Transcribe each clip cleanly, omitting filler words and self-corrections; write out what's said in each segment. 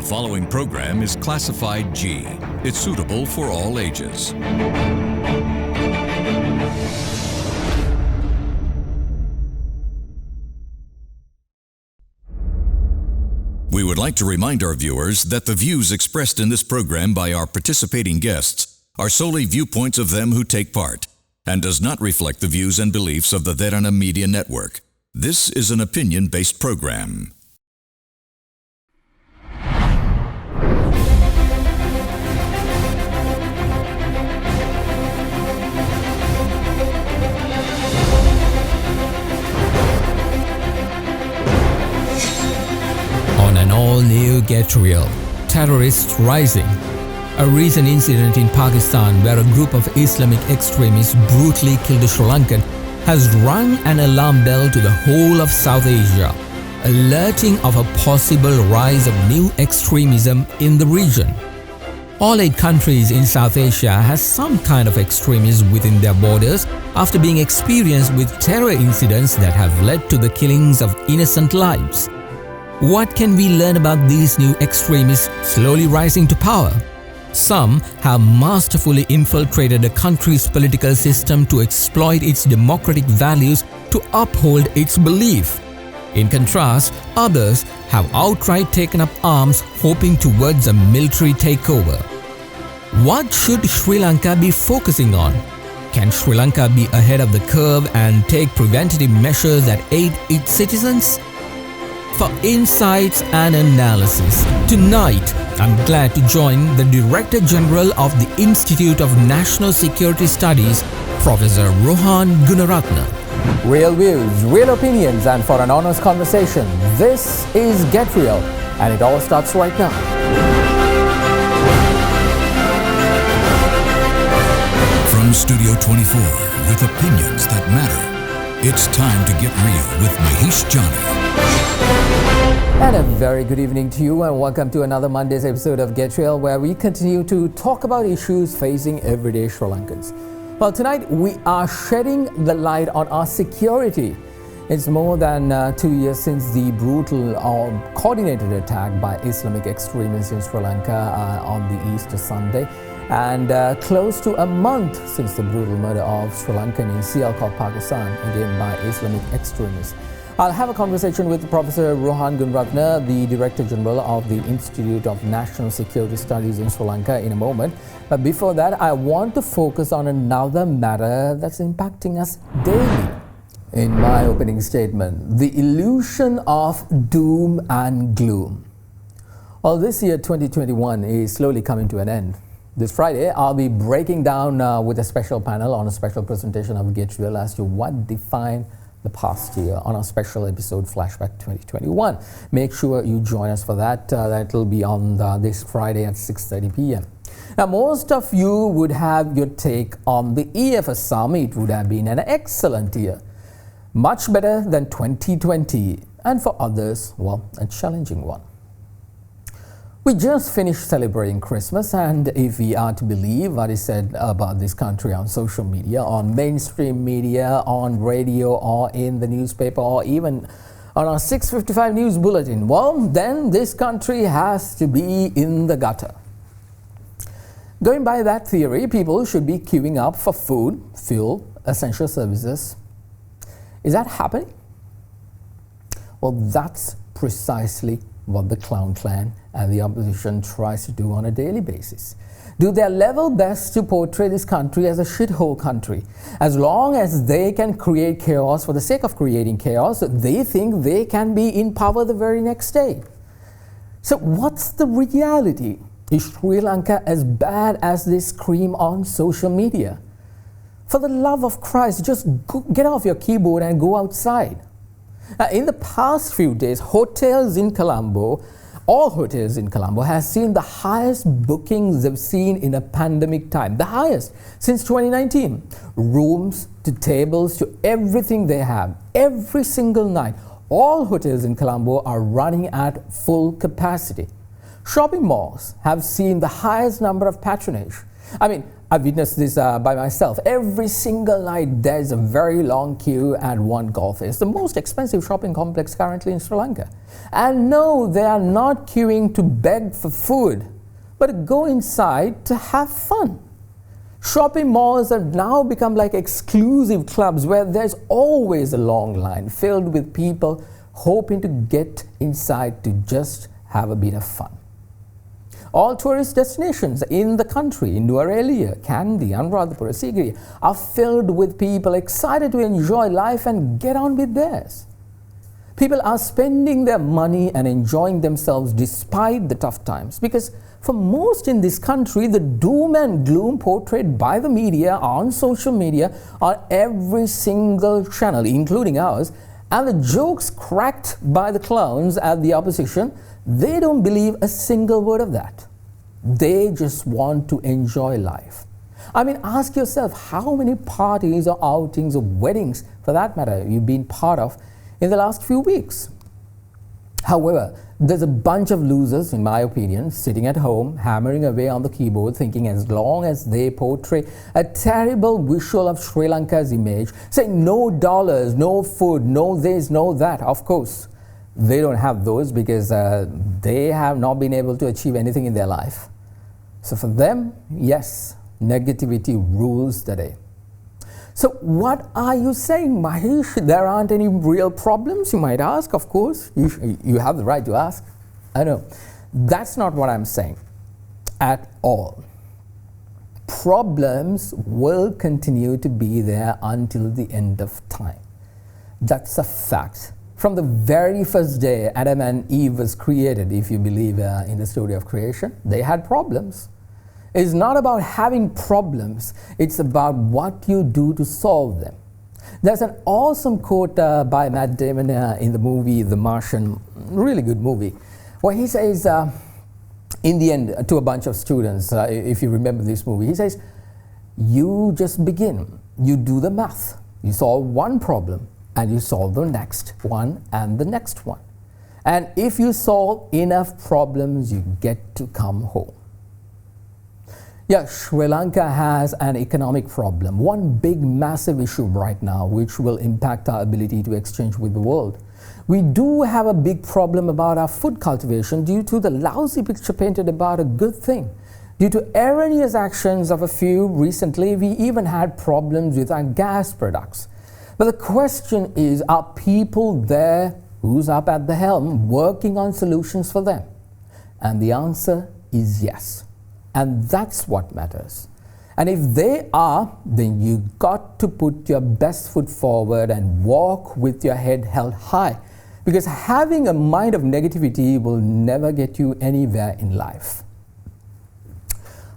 following program is classified G. It's suitable for all ages. We would like to remind our viewers that the views expressed in this program by our participating guests are solely viewpoints of them who take part and does not reflect the views and beliefs of the Derana Media Network. This is an opinion-based program. On an all-new Get Real, terrorists rising. A recent incident in Pakistan where a group of Islamic extremists brutally killed a Sri Lankan has rung an alarm bell to the whole of South Asia, alerting of a possible rise of new extremism in the region. All 8 countries in South Asia has some kind of extremism within their borders after being experienced with terror incidents that have led to the killings of innocent lives. What can we learn about these new extremists slowly rising to power? Some have masterfully infiltrated a country's political system to exploit its democratic values to uphold its belief. In contrast, others have outright taken up arms hoping towards a military takeover. What should Sri Lanka be focusing on? Can Sri Lanka be ahead of the curve and take preventative measures that aid its citizens? For insights and analysis, tonight I'm glad to join the Director General of the Institute of National Security Studies, Professor Rohan Gunaratna. Real views, real opinions, and for an honest conversation, this is Get Real, and it all starts right now. From Studio 24, with opinions that matter, it's time to get real with Mahieash Johnney. And a very good evening to you, and welcome to another Monday's episode of Get Real, where we continue to talk about issues facing everyday Sri Lankans. Well, tonight we are shedding the light on our security. It's more than 2 years since the brutal coordinated attack by Islamic extremists in Sri Lanka on the Easter Sunday, and close to a month since the brutal murder of Sri Lankan in Sialkot, Pakistan, again by Islamic extremists. I'll have a conversation with Professor Rohan Gunaratna, the Director General of the Institute of National Security Studies in Sri Lanka, in a moment. But before that, I want to focus on another matter that's impacting us daily. In my opening statement, the illusion of doom and gloom. Well, this year, 2021, is slowly coming to an end. This Friday, I'll be breaking down with a special panel on a special presentation of Get Real as to what defined the past year on our special episode Flashback 2021. Make sure you join us for that. That will be on this Friday at 6:30 p.m. Now, most of you would have your take on the year. For some, it would have been an excellent year, much better than 2020, and for others, well, a challenging one. We just finished celebrating Christmas, and if we are to believe what is said about this country on social media, on mainstream media, on radio, or in the newspaper, or even on our 6:55 news bulletin, well, then this country has to be in the gutter. Going by that theory, people should be queuing up for food, fuel, essential services. Is that happening? Well, that's precisely what the Clown Clan and the opposition tries to do on a daily basis. Do their level best to portray this country as a shithole country. As long as they can create chaos for the sake of creating chaos, they think they can be in power the very next day. So what's the reality? Is Sri Lanka as bad as they scream on social media? For the love of Christ, just get off your keyboard and go outside. In the past few days, all hotels in Colombo has seen the highest bookings they've seen in a pandemic time, the highest since 2019. Rooms to tables to everything they have, every single night. All hotels in Colombo are running at full capacity. Shopping malls have seen the highest number of patronage. I I've witnessed this by myself. Every single night there's a very long queue at one golf. It's the most expensive shopping complex currently in Sri Lanka. And no, they are not queuing to beg for food, but to go inside to have fun. Shopping malls have now become like exclusive clubs where there's always a long line filled with people hoping to get inside to just have a bit of fun. All tourist destinations in the country, Nuwara, Kandy, Anuradhapura, Sigiriya, are filled with people excited to enjoy life and get on with theirs. People are spending their money and enjoying themselves despite the tough times, because for most in this country, the doom and gloom portrayed by the media on social media on every single channel, including ours, and the jokes cracked by the clowns at the opposition, they don't believe a single word of that. They just want to enjoy life. I mean, ask yourself how many parties or outings or weddings, for that matter, you've been part of in the last few weeks. However, there's a bunch of losers, in my opinion, sitting at home, hammering away on the keyboard, thinking as long as they portray a terrible visual of Sri Lanka's image, saying no dollars, no food, no this, no that. Of course, they don't have those because they have not been able to achieve anything in their life. So for them, yes, negativity rules the day. So what are you saying, Mahieash? There aren't any real problems, you might ask. Of course, you have the right to ask. I know. That's not what I'm saying at all. Problems will continue to be there until the end of time. That's a fact. From the very first day Adam and Eve was created, if you believe in the story of creation, they had problems. It's not about having problems, it's about what you do to solve them. There's an awesome quote by Matt Damon in the movie The Martian, really good movie, where he says, in the end, to a bunch of students, if you remember this movie, he says, you just begin, you do the math, you solve one problem, and you solve the next one and the next one. And if you solve enough problems, you get to come home. Yeah, Sri Lanka has an economic problem, one big massive issue right now which will impact our ability to exchange with the world. We do have a big problem about our food cultivation due to the lousy picture painted about a good thing. Due to erroneous actions of a few recently, we even had problems with our gas products. But the question is, are people there who's up at the helm working on solutions for them? And the answer is yes. And that's what matters. And if they are, then you got to put your best foot forward and walk with your head held high. Because having a mind of negativity will never get you anywhere in life.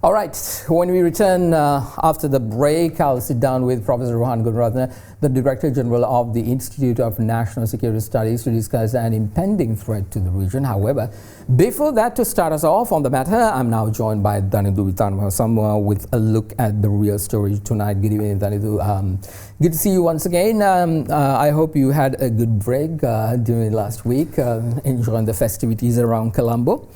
All right, when we return after the break, I'll sit down with Professor Rohan, Gunaratna, the Director General of the Institute of National Security Studies, to discuss an impending threat to the region. However, before that, to start us off on the matter, I'm now joined by Danidu Vitanwasam with a look at the real story tonight. Good evening, Danidu. Good to see you once again. I hope you had a good break during last week, enjoying the festivities around Colombo.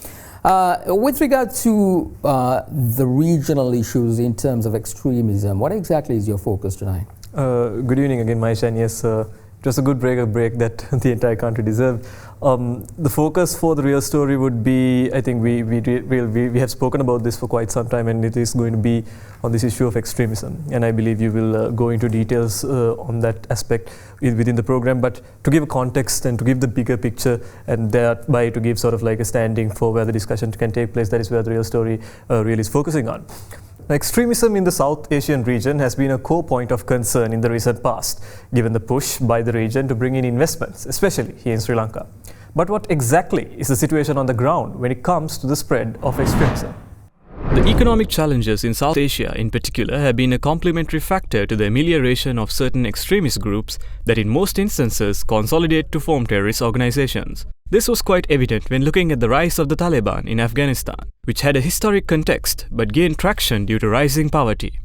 With regard to the regional issues in terms of extremism, what exactly is your focus tonight? Good evening again, Mahieash, and yes, it was a good break that the entire country deserved. The focus for the real story would be, I think we have spoken about this for quite some time, and it is going to be on this issue of extremism. And I believe you will go into details on that aspect within the program. But to give a context and to give the bigger picture, and thereby to give sort of like a standing for where the discussion can take place, that is where the real story really is focusing on. Extremism in the South Asian region has been a core point of concern in the recent past, given the push by the region to bring in investments, especially here in Sri Lanka. But what exactly is the situation on the ground when it comes to the spread of extremism? The economic challenges in South Asia in particular have been a complementary factor to the amelioration of certain extremist groups that in most instances consolidate to form terrorist organizations. This was quite evident when looking at the rise of the Taliban in Afghanistan, which had a historic context but gained traction due to rising poverty.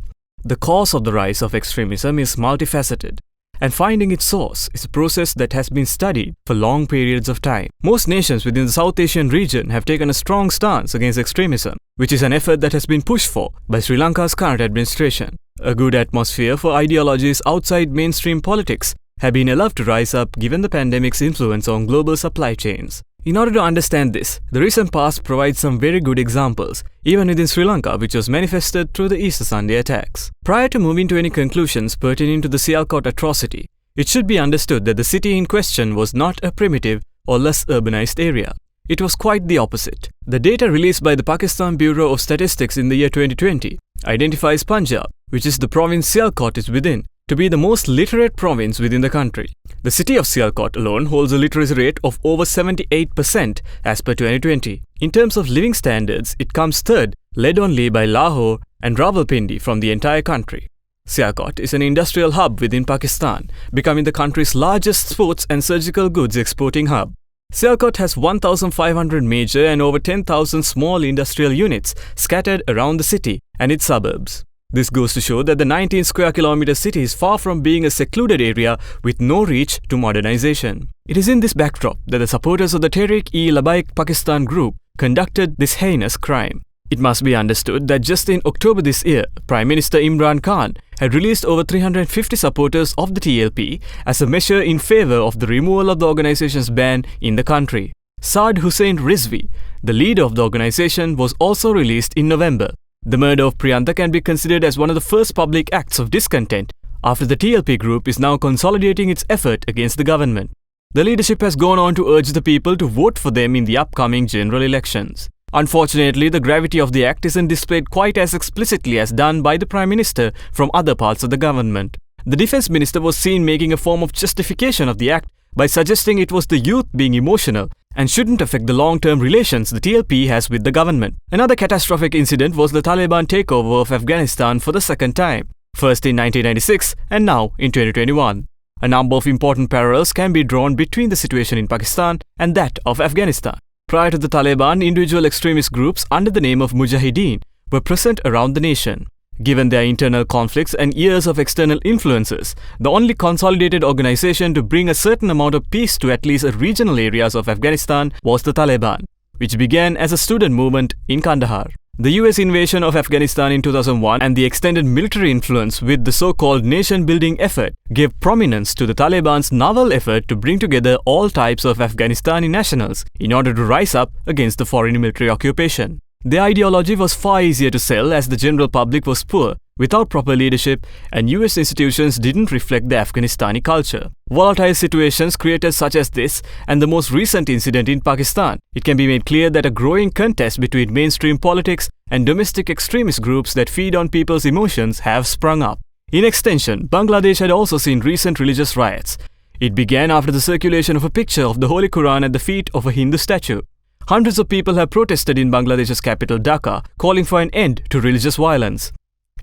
The cause of the rise of extremism is multifaceted, and finding its source is a process that has been studied for long periods of time. Most nations within the South Asian region have taken a strong stance against extremism, which is an effort that has been pushed for by Sri Lanka's current administration. A good atmosphere for ideologies outside mainstream politics have been allowed to rise up given the pandemic's influence on global supply chains. In order to understand this, the recent past provides some very good examples, even within Sri Lanka, which was manifested through the Easter Sunday attacks. Prior to moving to any conclusions pertaining to the Sialkot atrocity, it should be understood that the city in question was not a primitive or less urbanized area. It was quite the opposite. The data released by the Pakistan Bureau of Statistics in the year 2020 identifies Punjab, which is the province Sialkot is within, to be the most literate province within the country. The city of Sialkot alone holds a literacy rate of over 78% as per 2020. In terms of living standards, it comes third, led only by Lahore and Rawalpindi from the entire country. Sialkot is an industrial hub within Pakistan, becoming the country's largest sports and surgical goods exporting hub. Sialkot has 1,500 major and over 10,000 small industrial units scattered around the city and its suburbs. This goes to show that the 19 square kilometer city is far from being a secluded area with no reach to modernization. It is in this backdrop that the supporters of the Tehreek-e-Labbaik Pakistan group conducted this heinous crime. It must be understood that just in October this year, Prime Minister Imran Khan had released over 350 supporters of the TLP as a measure in favor of the removal of the organization's ban in the country. Saad Hussain Rizvi, the leader of the organization, was also released in November. The murder of Priyantha can be considered as one of the first public acts of discontent after the TLP group is now consolidating its effort against the government. The leadership has gone on to urge the people to vote for them in the upcoming general elections. Unfortunately, the gravity of the act isn't displayed quite as explicitly as done by the Prime Minister from other parts of the government. The Defence Minister was seen making a form of justification of the act by suggesting it was the youth being emotional and shouldn't affect the long-term relations the TLP has with the government. Another catastrophic incident was the Taliban takeover of Afghanistan for the second time, first in 1996 and now in 2021. A number of important parallels can be drawn between the situation in Pakistan and that of Afghanistan. Prior to the Taliban, individual extremist groups under the name of Mujahideen were present around the nation. Given their internal conflicts and years of external influences, the only consolidated organization to bring a certain amount of peace to at least regional areas of Afghanistan was the Taliban, which began as a student movement in Kandahar. The US invasion of Afghanistan in 2001 and the extended military influence with the so-called nation-building effort gave prominence to the Taliban's novel effort to bring together all types of Afghanistani nationals in order to rise up against the foreign military occupation. The ideology was far easier to sell as the general public was poor, without proper leadership, and US institutions didn't reflect the Afghanistani culture. Volatile situations created such as this and the most recent incident in Pakistan, it can be made clear that a growing contest between mainstream politics and domestic extremist groups that feed on people's emotions have sprung up. In extension, Bangladesh had also seen recent religious riots. It began after the circulation of a picture of the Holy Quran at the feet of a Hindu statue. Hundreds of people have protested in Bangladesh's capital Dhaka, calling for an end to religious violence.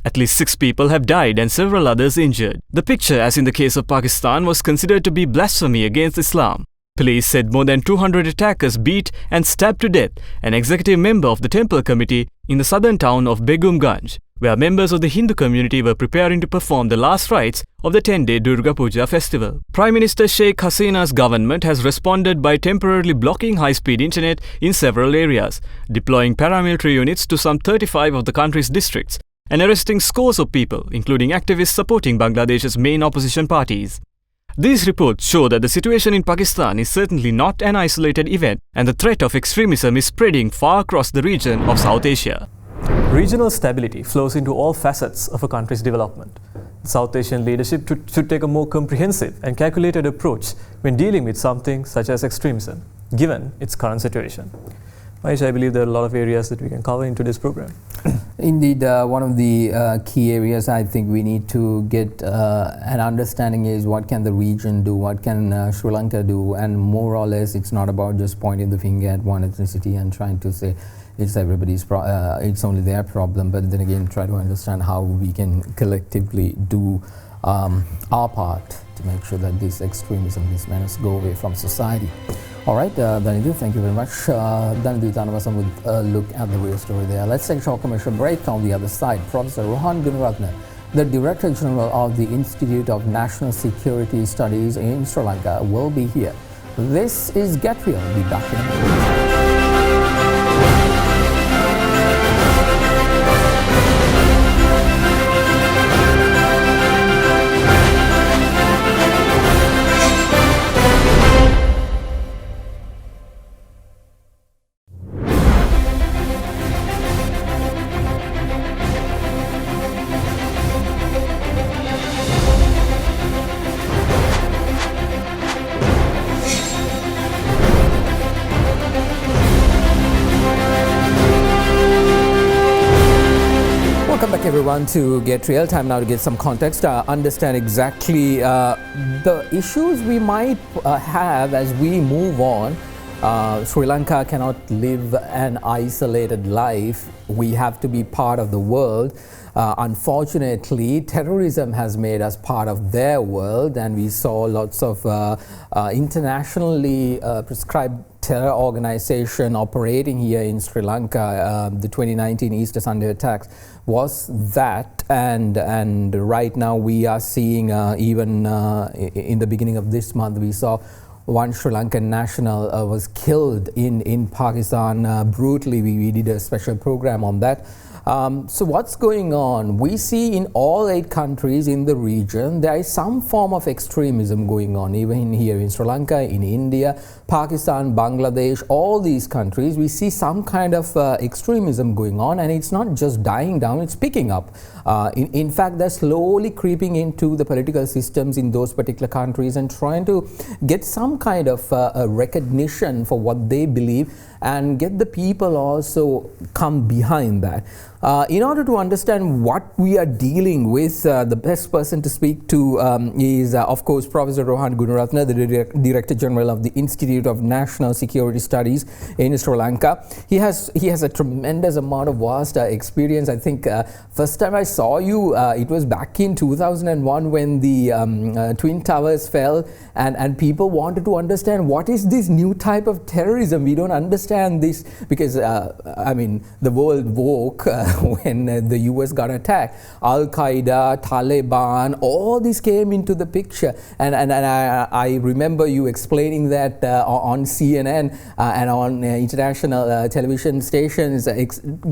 At least 6 people have died and several others injured. The picture, as in the case of Pakistan, was considered to be blasphemy against Islam. Police said more than 200 attackers beat and stabbed to death an executive member of the temple committee in the southern town of Begumganj, where members of the Hindu community were preparing to perform the last rites of the 10-day Durga Puja festival. Prime Minister Sheikh Hasina's government has responded by temporarily blocking high-speed internet in several areas, deploying paramilitary units to some 35 of the country's districts, and arresting scores of people, including activists supporting Bangladesh's main opposition parties. These reports show that the situation in Pakistan is certainly not an isolated event, and the threat of extremism is spreading far across the region of South Asia. Regional stability flows into all facets of a country's development. The South Asian leadership should take a more comprehensive and calculated approach when dealing with something such as extremism, given its current situation. Mahieash, I believe there are a lot of areas that we can cover into this program. Indeed, one of the key areas I think we need to get an understanding is what can the region do, what can Sri Lanka do, and more or less it's not about just pointing the finger at one ethnicity and trying to say it's everybody's it's only their problem, but then again try to understand how we can collectively do our part to make sure that this extremism, this menace go away from society. All right, Danidu, thank you very much. Danidu Tanavasan with a look at the real story there. Let's take a short commercial break. On the other side, Professor Rohan Gunaratna, the Director General of the Institute of National Security Studies in Sri Lanka, will be here. This is Get Real. We'll be back in a minute. everyone to Get Real. Time now to get some context, understand exactly the issues we might have as we move on. Sri Lanka cannot live an isolated life. We have to be part of the world. Unfortunately, terrorism has made us part of their world, and we saw lots of internationally prescribed terror organization operating here in Sri Lanka. The 2019 Easter Sunday attacks was that, and right now we are seeing even in the beginning of this month we saw one Sri Lankan national was killed in Pakistan brutally. We did a special program on that. So what's going on? We see in all 8 countries in the region there is some form of extremism going on, even here in Sri Lanka, in India, Pakistan, Bangladesh, all these countries we see some kind of extremism going on, and it's not just dying down, it's picking up. In fact, they're slowly creeping into the political systems in those particular countries and trying to get some kind of recognition for what they believe and get the people also come behind that. In order to understand what we are dealing with, the best person to speak to is, of course, Professor Rohan Gunaratna, the Director General of the Institute of National Security Studies in Sri Lanka. He has a tremendous amount of vast experience. I think first time I saw you, it was back in 2001 when the Twin Towers fell, and people wanted to understand what is this new type of terrorism. We don't understand this because, I mean, the world woke when the US got attacked. Al-Qaeda, Taliban, all this came into the picture, and I remember you explaining that on CNN and on international television stations,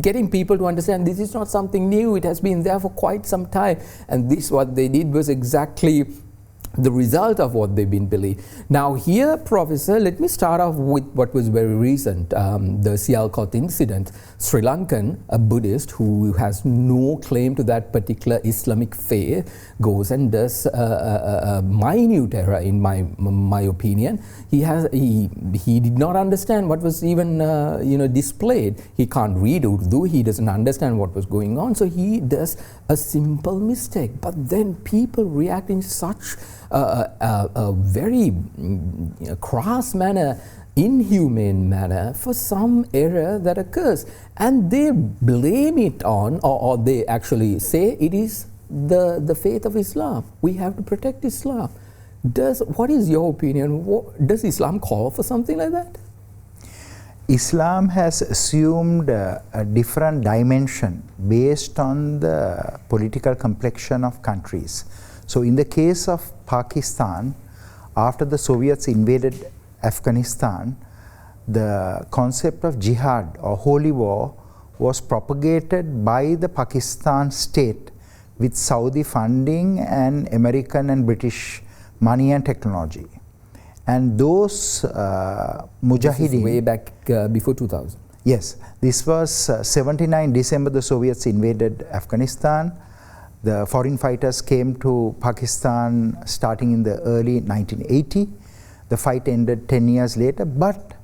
getting people to understand this is not something new, it has been there for quite some time, and this what they did was exactly the result of what they've been believing. Now here, Professor, let me start off with what was very recent, the Sialkot incident. Sri Lankan, a Buddhist who has no claim to that particular Islamic faith, goes and does a minute error, in my opinion. He did not understand what was even displayed. He can't read Urdu, he doesn't understand what was going on, so he does a simple mistake. But then people react in such a very crass manner, inhumane manner for some error that occurs, and they blame it on, or they actually say it is the faith of Islam. We have to protect Islam. What is your opinion? Does Islam call for something like that? Islam has assumed a different dimension based on the political complexion of countries. So in the case of Pakistan, after the Soviets invaded Afghanistan, the concept of jihad or holy war was propagated by the Pakistan state with Saudi funding and American and British money and technology. And those mujahideen... This is way back before 2000. Yes, this was 79 December, the Soviets invaded Afghanistan. The foreign fighters came to Pakistan starting in the early 1980. The fight ended 10 years later, but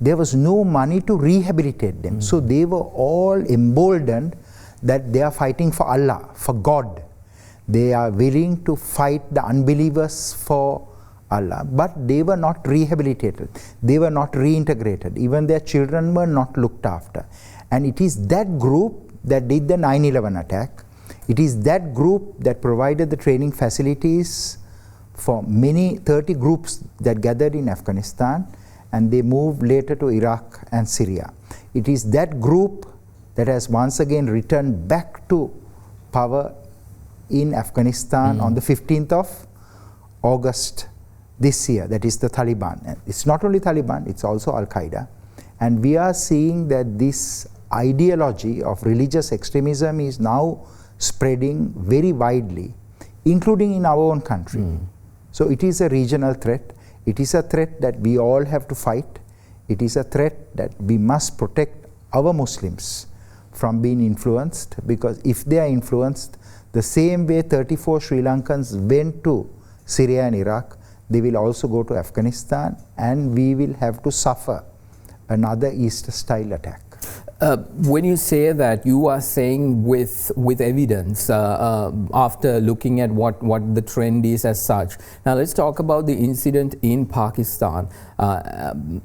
there was no money to rehabilitate them. So they were all emboldened that they are fighting for Allah, for God. They are willing to fight the unbelievers for Allah, but they were not rehabilitated. They were not reintegrated. Even their children were not looked after. And it is that group that did the 9/11 attack. It is that group that provided the training facilities for many 30 groups that gathered in Afghanistan, and they moved later to Iraq and Syria. It is that group that has once again returned back to power in Afghanistan on the 15th of August this year, that is the Taliban. And it's not only Taliban, it's also Al-Qaeda. And we are seeing that this ideology of religious extremism is now spreading very widely, including in our own country. So it is a regional threat. It is a threat that we all have to fight. It is a threat that we must protect our Muslims from being influenced, because if they are influenced, the same way 34 Sri Lankans went to Syria and Iraq, they will also go to Afghanistan, and we will have to suffer another Easter-style attack. When you say that, you are saying with evidence after looking at what the trend is as such. Now let's talk about the incident in Pakistan.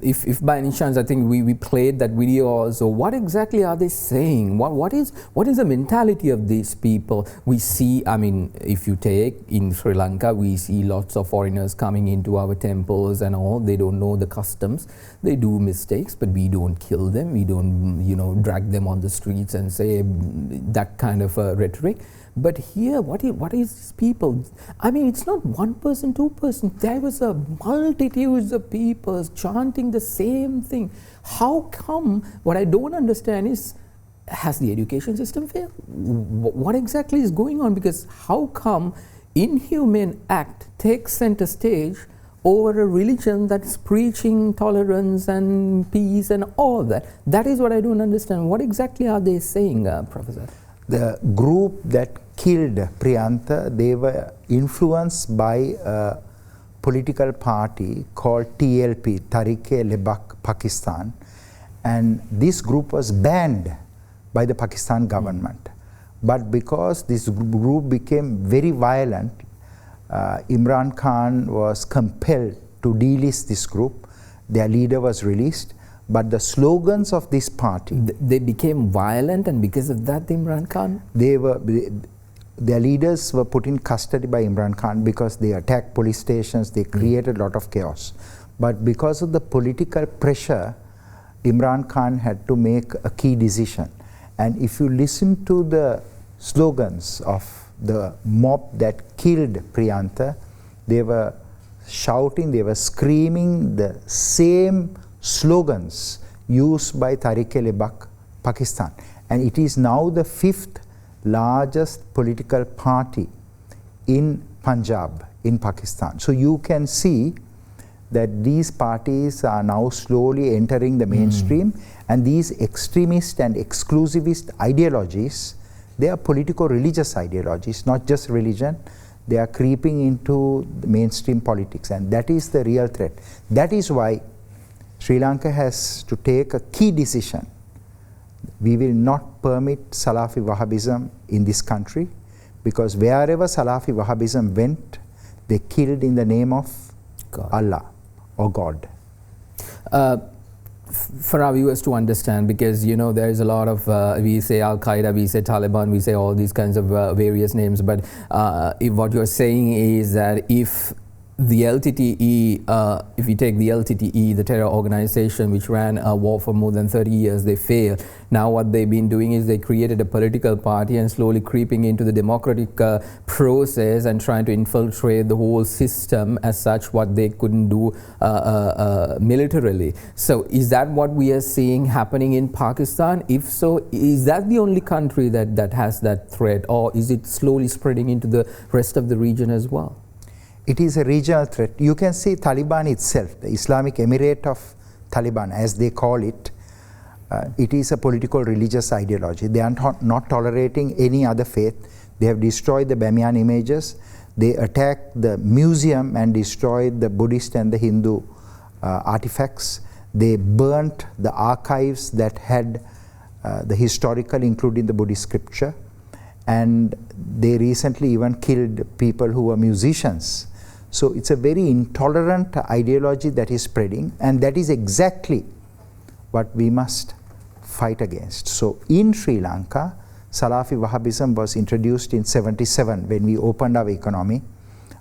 If by any chance, I think we played that video also, what exactly are they saying? What is the mentality of these people? We see, I mean, if you take in Sri Lanka, we see lots of foreigners coming into our temples and all. They don't know the customs. They do mistakes, but we don't kill them. We don't, drag them on the streets and say that kind of rhetoric. But here, what is these people? I mean, it's not one person, two person. There was a multitudes of people chanting the same thing. How come? What I don't understand is, has the education system failed? What exactly is going on? Because how come inhumane act takes center stage over a religion that's preaching tolerance and peace and all that? That is what I don't understand. What exactly are they saying, Professor? The group that killed Priyantha, they were influenced by a political party called TLP, Tehreek-e-Labak Pakistan, and this group was banned by the Pakistan government. But because this group became very violent, Imran Khan was compelled to delist this group. Their leader was released, but the slogans of this party... They became violent, and because of that, Imran Khan? Their leaders were put in custody by Imran Khan because they attacked police stations, they created a lot of chaos. But because of the political pressure, Imran Khan had to make a key decision. And if you listen to the slogans of the mob that killed Priyantha, they were shouting, they were screaming the same slogans used by Tehreek-e-Labak Pakistan. And it is now the 5th largest political party in Punjab, in Pakistan. So you can see that these parties are now slowly entering the mainstream, and these extremist and exclusivist ideologies, they are politico-religious ideologies, not just religion. They are creeping into the mainstream politics, and that is the real threat. That is why Sri Lanka has to take a key decision. We will not permit Salafi Wahhabism in this country, because wherever Salafi Wahhabism went, they killed in the name of God. Allah or God. For our viewers to understand, because there is a lot of we say Al-Qaeda, we say Taliban, we say all these kinds of various names, but if what you're saying is that if the LTTE, if you take the LTTE, the terror organization which ran a war for more than 30 years, they failed. Now what they've been doing is they created a political party and slowly creeping into the democratic process and trying to infiltrate the whole system as such, what they couldn't do militarily. So is that what we are seeing happening in Pakistan? If so, is that the only country that has that threat, or is it slowly spreading into the rest of the region as well? It is a regional threat. You can see Taliban itself, the Islamic Emirate of Taliban, as they call it, it is a political religious ideology. They are not tolerating any other faith. They have destroyed the Bamiyan images. They attacked the museum and destroyed the Buddhist and the Hindu artifacts. They burnt the archives that had the historical, including the Buddhist scripture. And they recently even killed people who were musicians. So it's a very intolerant ideology that is spreading, and that is exactly what we must fight against. So in Sri Lanka, Salafi Wahhabism was introduced in '77 when we opened our economy.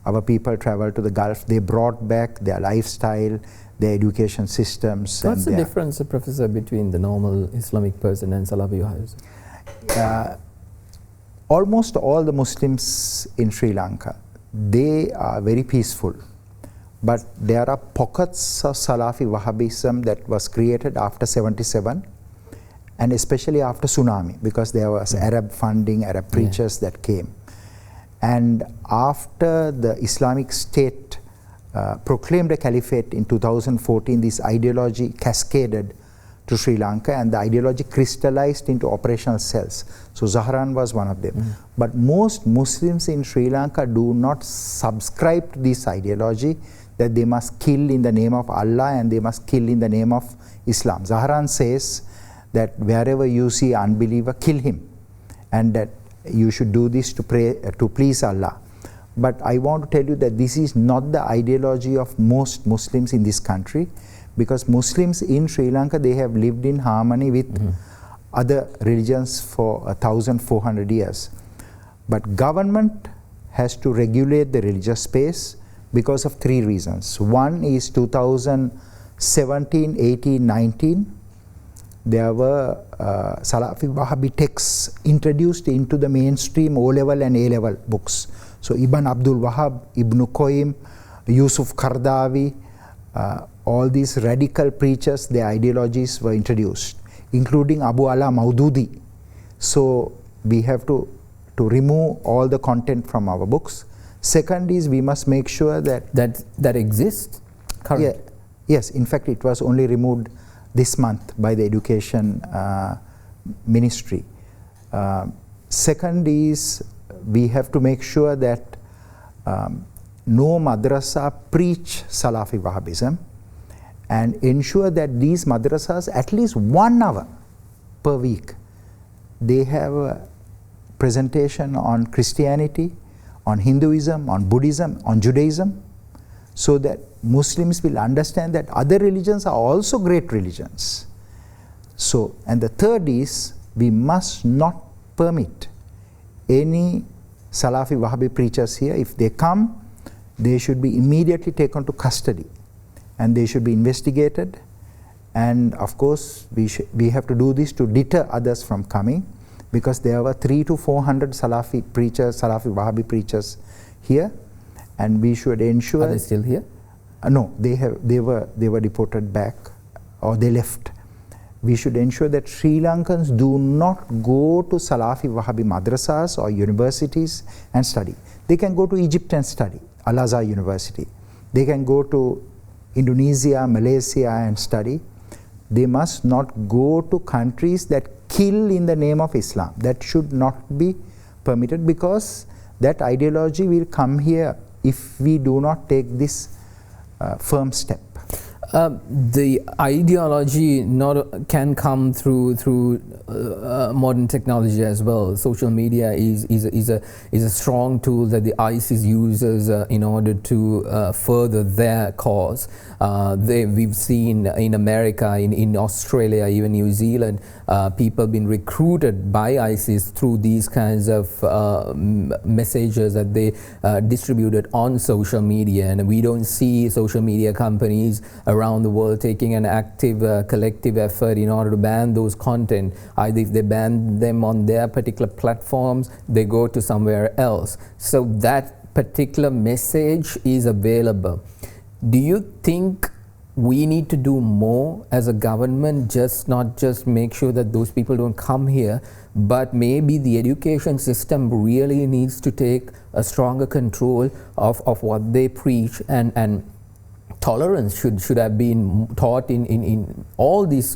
Our people traveled to the Gulf. They brought back their lifestyle, their education systems. What's the difference, Professor, between the normal Islamic person and Salafi Wahhabism? Almost all the Muslims in Sri Lanka, they are very peaceful. But there are pockets of Salafi Wahhabism that was created after '77, and especially after tsunami, because there was Arab funding, Arab preachers that came. And after the Islamic State proclaimed a caliphate in 2014, this ideology cascaded to Sri Lanka, and the ideology crystallized into operational cells. So Zahran was one of them. But most Muslims in Sri Lanka do not subscribe to this ideology that they must kill in the name of Allah and they must kill in the name of Islam. Zahran says that wherever you see unbeliever, kill him, and that you should do this to pray to please Allah. But I want to tell you that this is not the ideology of most Muslims in this country, because Muslims in Sri Lanka, they have lived in harmony with other religions for 1,400 years. But government has to regulate the religious space because of three reasons. One is 2017, 18, 19, there were Salafi Wahhabi texts introduced into the mainstream O-level and A-level books. So Ibn Abdul Wahhab, Ibn Qayyim, Yusuf Qaradawi, all these radical preachers, their ideologies were introduced, including Abu Ala Maududi. So we have to remove all the content from our books. Second is we must make sure that exists currently. Yeah, yes, in fact it was only removed this month by the Education Ministry. Second is we have to make sure that no madrasa preach Salafi Wahhabism, and ensure that these madrasas, at least 1 hour per week, they have a presentation on Christianity, on Hinduism, on Buddhism, on Judaism, so that Muslims will understand that other religions are also great religions. So, and the third is we must not permit any Salafi Wahhabi preachers here. If they come, they should be immediately taken to custody and they should be investigated. And of course, we have to do this to deter others from coming, because there were 300 to 400 Salafi preachers, Salafi Wahhabi preachers here, and we should ensure. Are they still here? No, they were deported back, or they left. We should ensure that Sri Lankans do not go to Salafi Wahhabi madrasas or universities and study. They can go to Egypt and study, Al-Azhar University. They can go to Indonesia, Malaysia and study. They must not go to countries that kill in the name of Islam. That should not be permitted, because that ideology will come here if we do not take this firm step. The ideology can come through modern technology as well. Social media is a strong tool that the ISIS uses in order to further their cause. We've seen in America, in Australia, even New Zealand, people being recruited by ISIS through these kinds of messages that they distributed on social media. And we don't see social media companies around the world taking an active collective effort in order to ban those content. Either if they ban them on their particular platforms, they go to somewhere else. So that particular message is available. Do you think we need to do more as a government, not just make sure that those people don't come here, but maybe the education system really needs to take a stronger control of what they preach, and tolerance should have been taught in all these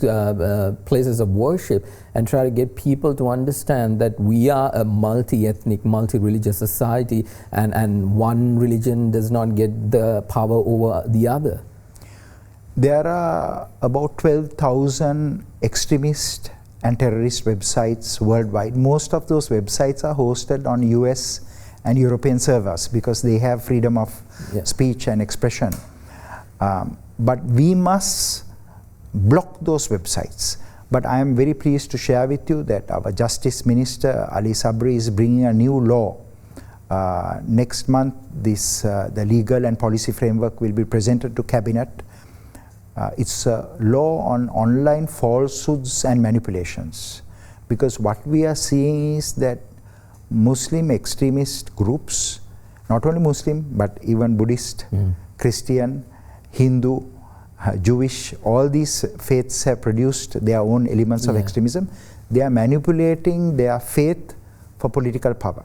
places of worship, and try to get people to understand that we are a multi-ethnic, multi-religious society, and one religion does not get the power over the other. There are about 12,000 extremist and terrorist websites worldwide. Most of those websites are hosted on US and European servers because they have freedom of speech and expression. But we must block those websites. But I am very pleased to share with you that our Justice Minister Ali Sabri is bringing a new law. Next month, the legal and policy framework will be presented to Cabinet. It's a law on online falsehoods and manipulations, because what we are seeing is that Muslim extremist groups, not only Muslim but even Buddhist, Christian, Hindu, Jewish, all these faiths have produced their own elements of extremism. They are manipulating their faith for political power.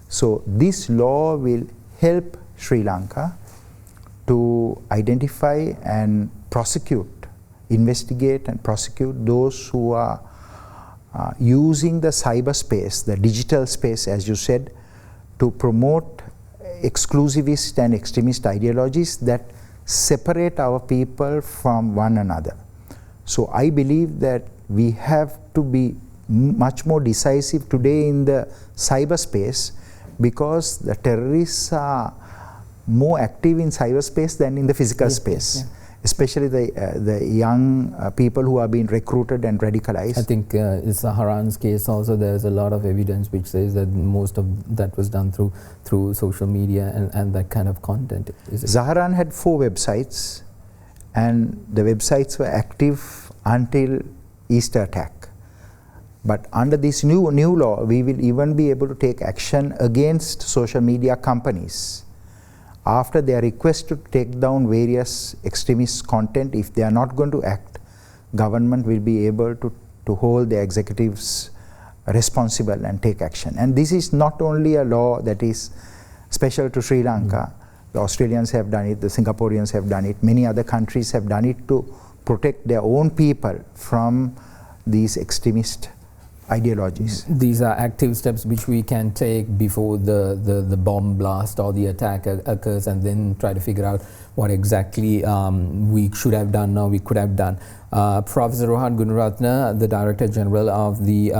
So this law will help Sri Lanka to identify and prosecute, investigate and prosecute those who are using the cyberspace, the digital space, as you said, to promote exclusivist and extremist ideologies that separate our people from one another. So I believe that we have to be much more decisive today in the cyberspace, because the terrorists are more active in cyberspace than in the physical space. Especially the young people who are being recruited and radicalized. I think in Zaharan's case also there's a lot of evidence which says that most of that was done through social media and that kind of content. Zaharan had 4 websites, and the websites were active until Easter attack. But under this new law, we will even be able to take action against social media companies after they are requested to take down various extremist content. If they are not going to act, government will be able to hold the executives responsible and take action. And this is not only a law that is special to Sri Lanka. The Australians have done it, the Singaporeans have done it, many other countries have done it to protect their own people from these extremist ideologies. These are active steps which we can take before the bomb blast or the attack occurs, and then try to figure out what exactly we should have done or we could have done. Professor Rohan Gunaratna, the Director General of the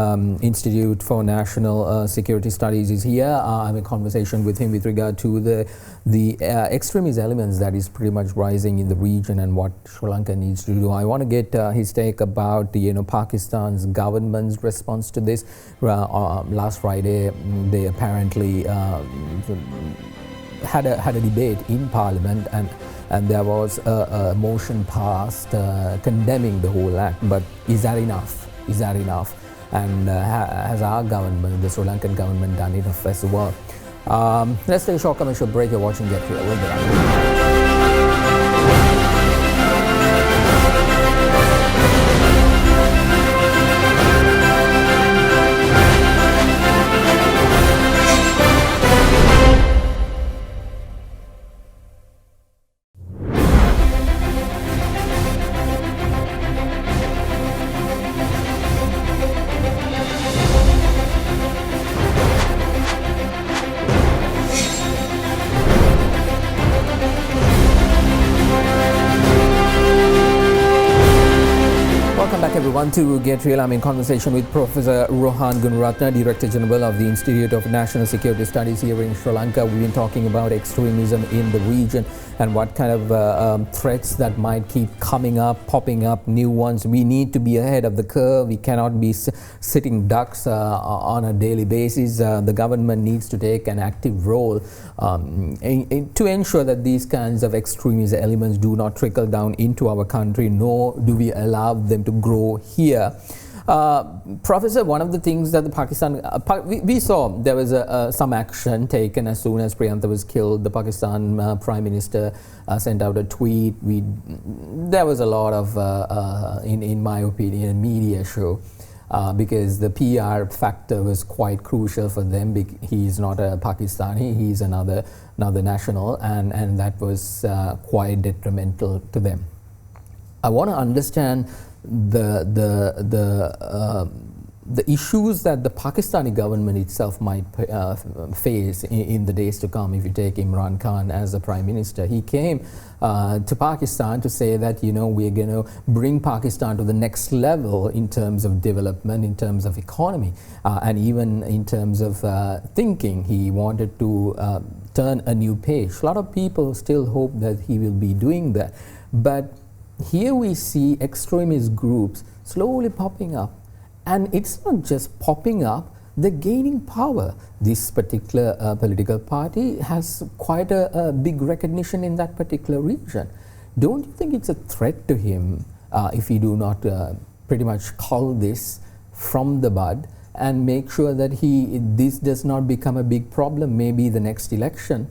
Institute for National Security Studies, is here. I'm in conversation with him with regard to the extremist elements that is pretty much rising in the region and what Sri Lanka needs to do. I want to get his take about Pakistan's government's response to this. Last Friday, they apparently had a debate in Parliament, and there was a motion passed condemning the whole act. But is that enough? Is that enough? And has our government, the Sri Lankan government, done enough as well? Let's take a short commercial break. You're watching Get Real. We'll be right back. Everyone to Get Real. I'm in conversation with Professor Rohan Gunaratna, Director General of the Institute of National Security Studies here in Sri Lanka. We've been talking about extremism in the region and what kind of threats that might keep coming up, popping up, new ones. We need to be ahead of the curve. We cannot be sitting ducks on a daily basis. The government needs to take an active role to ensure that these kinds of extremist elements do not trickle down into our country, nor do we allow them to grow here. Professor, one of the things that the Pakistan, we saw there was some action taken as soon as Priyantha was killed. The Pakistan Prime Minister sent out a tweet. There was a lot of, in my opinion, a media show. Because the PR factor was quite crucial for them. He's not a Pakistani, he's another national, and that was quite detrimental to them. I want to understand the issues that the Pakistani government itself might face in the days to come. If you take Imran Khan as the Prime Minister, he came to Pakistan to say that, we're going to bring Pakistan to the next level in terms of development, in terms of economy, and even in terms of thinking. He wanted to turn a new page. A lot of people still hope that he will be doing that. But here we see extremist groups slowly popping up. And it's not just popping up, they're gaining power. This particular political party has quite a big recognition in that particular region. Don't you think it's a threat to him if he do not pretty much cull this from the bud and make sure that this does not become a big problem? Maybe the next election,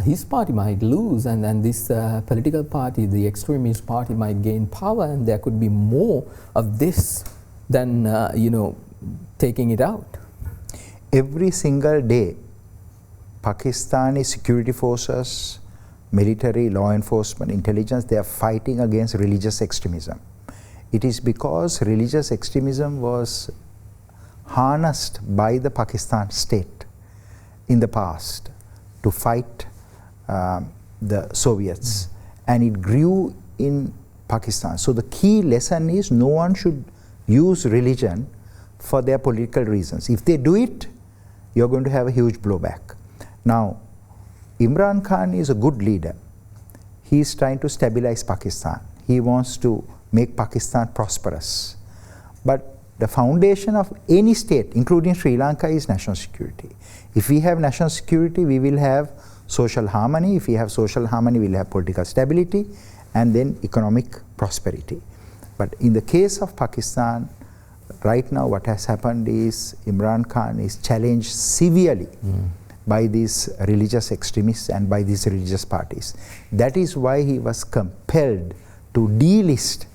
his party might lose, and then this political party, the extremist party, might gain power, and there could be more of this than taking it out. Every single day, Pakistani security forces, military, law enforcement, intelligence, they are fighting against religious extremism. It is because religious extremism was harnessed by the Pakistan state in the past to fight the Soviets, and it grew in Pakistan. So the key lesson is no one should use religion for their political reasons. If they do it, you're going to have a huge blowback. Now, Imran Khan is a good leader. He is trying to stabilize Pakistan. He wants to make Pakistan prosperous. But the foundation of any state, including Sri Lanka, is national security. If we have national security, we will have social harmony. If we have social harmony, we'll have political stability and then economic prosperity. But in the case of Pakistan, right now what has happened is Imran Khan is challenged severely by these religious extremists and by these religious parties. That is why he was compelled to delist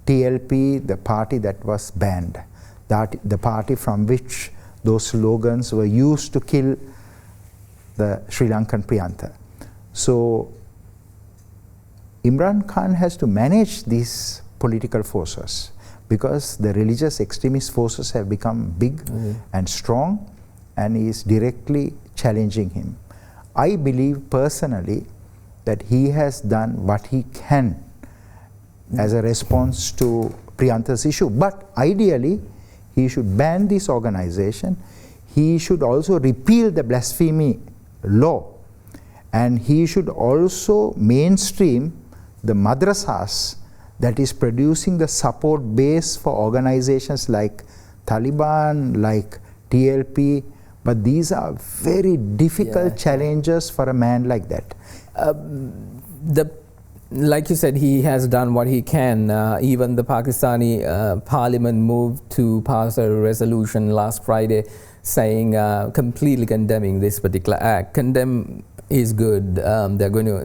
TLP, the party that was banned, the party from which those slogans were used to kill the Sri Lankan Priyantha. So Imran Khan has to manage these political forces because the religious extremist forces have become big and strong, and he is directly challenging him. I believe personally that he has done what he can as a response to Priyantha's issue. But ideally, he should ban this organization. He should also repeal the blasphemy law. And he should also mainstream the madrasas that is producing the support base for organizations like Taliban, like TLP. But these are very difficult challenges for a man like that. Like you said, he has done what he can. Even the Pakistani parliament moved to pass a resolution last Friday saying, completely condemning this particular act. Condemn is good. They're going to,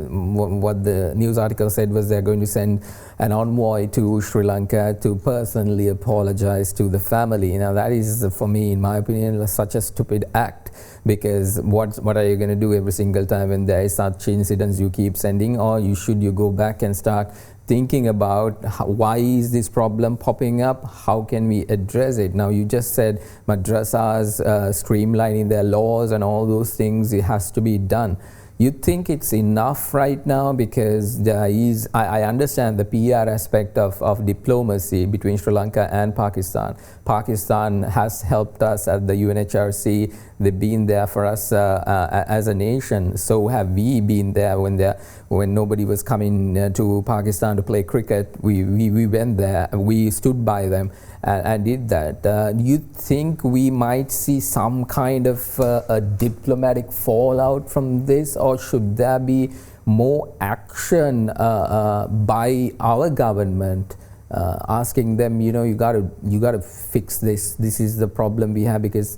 what the news article said was they're going to send an envoy to Sri Lanka to personally apologize to the family. Now that is, for me, in my opinion, such a stupid act, because what are you going to do every single time when there is such incidents you keep sending? Or you go back and start thinking about why is this problem popping up? How can we address it? Now you just said madrasas streamlining their laws and all those things, it has to be done. You think it's enough right now? Because there is, I understand the PR aspect of diplomacy between Sri Lanka and Pakistan. Pakistan has helped us at the UNHRC. They've been there for us as a nation. So have we been there when nobody was coming to Pakistan to play cricket. We went there. We stood by them and did that. Do you think we might see some kind of a diplomatic fallout from this, or should there be more action by our government asking them, you gotta fix this. This is the problem we have, because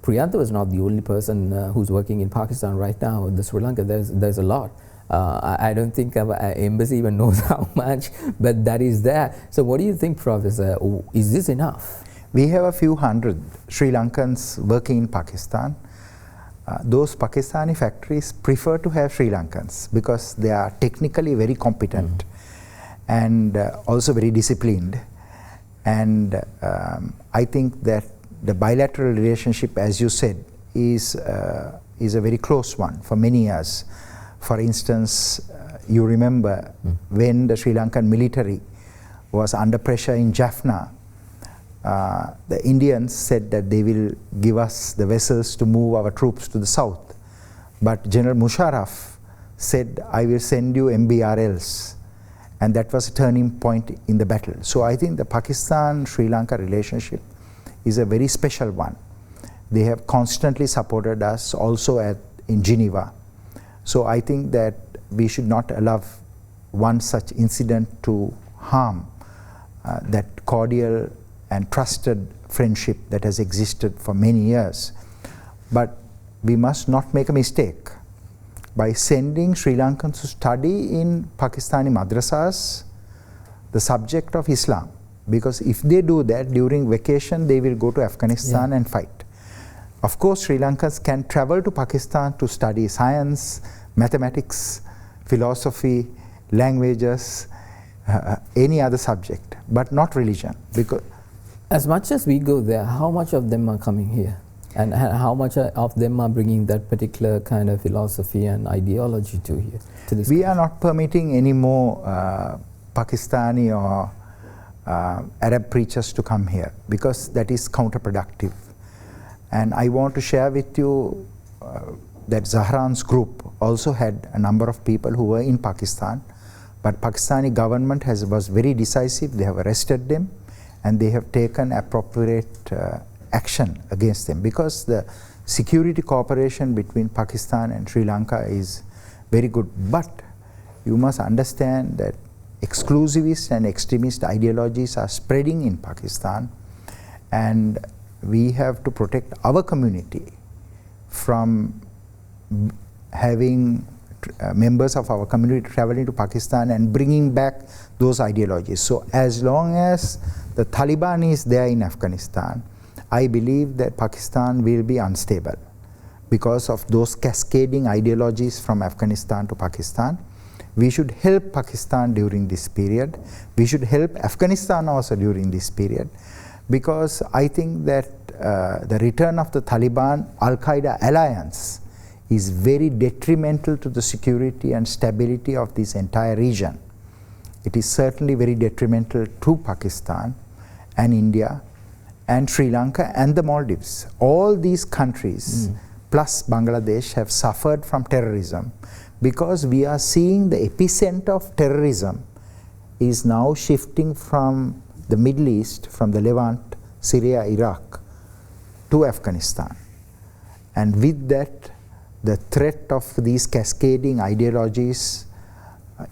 Priyantha was not the only person who's working in Pakistan right now. In Sri Lanka, there's a lot. I don't think our embassy even knows how much, but that is there. So what do you think, Professor? Is this enough? We have a few hundred Sri Lankans working in Pakistan. Those Pakistani factories prefer to have Sri Lankans because they are technically very competent and also very disciplined. And I think that the bilateral relationship, as you said, is a very close one for many years. For instance, you remember when the Sri Lankan military was under pressure in Jaffna, the Indians said that they will give us the vessels to move our troops to the south. But General Musharraf said, I will send you MBRLs. And that was a turning point in the battle. So I think the Pakistan-Sri Lanka relationship is a very special one. They have constantly supported us also in Geneva. So I think that we should not allow one such incident to harm that cordial and trusted friendship that has existed for many years. But we must not make a mistake. By sending Sri Lankans to study in Pakistani madrasas the subject of Islam, because if they do that during vacation, they will go to Afghanistan and fight. Of course, Sri Lankans can travel to Pakistan to study science, mathematics, philosophy, languages, any other subject, but not religion. Because as much as we go there, how much of them are coming here? And how much of them are bringing that particular kind of philosophy and ideology to here? To this we are not permitting any more Pakistani or Arab preachers to come here, because that is counterproductive. And I want to share with you that Zahran's group also had a number of people who were in Pakistan, but Pakistani government was very decisive. They have arrested them and they have taken appropriate action against them, because the security cooperation between Pakistan and Sri Lanka is very good. But you must understand that exclusivist and extremist ideologies are spreading in Pakistan, and we have to protect our community from having members of our community traveling to Pakistan and bringing back those ideologies. So as long as the Taliban is there in Afghanistan, I believe that Pakistan will be unstable because of those cascading ideologies from Afghanistan to Pakistan. We should help Pakistan during this period. We should help Afghanistan also during this period, because I think that the return of the Taliban-Al-Qaeda alliance is very detrimental to the security and stability of this entire region. It is certainly very detrimental to Pakistan and India and Sri Lanka and the Maldives. All these countries plus Bangladesh have suffered from terrorism, because we are seeing the epicenter of terrorism is now shifting from the Middle East, from the Levant, Syria, Iraq to Afghanistan. And with that, the threat of these cascading ideologies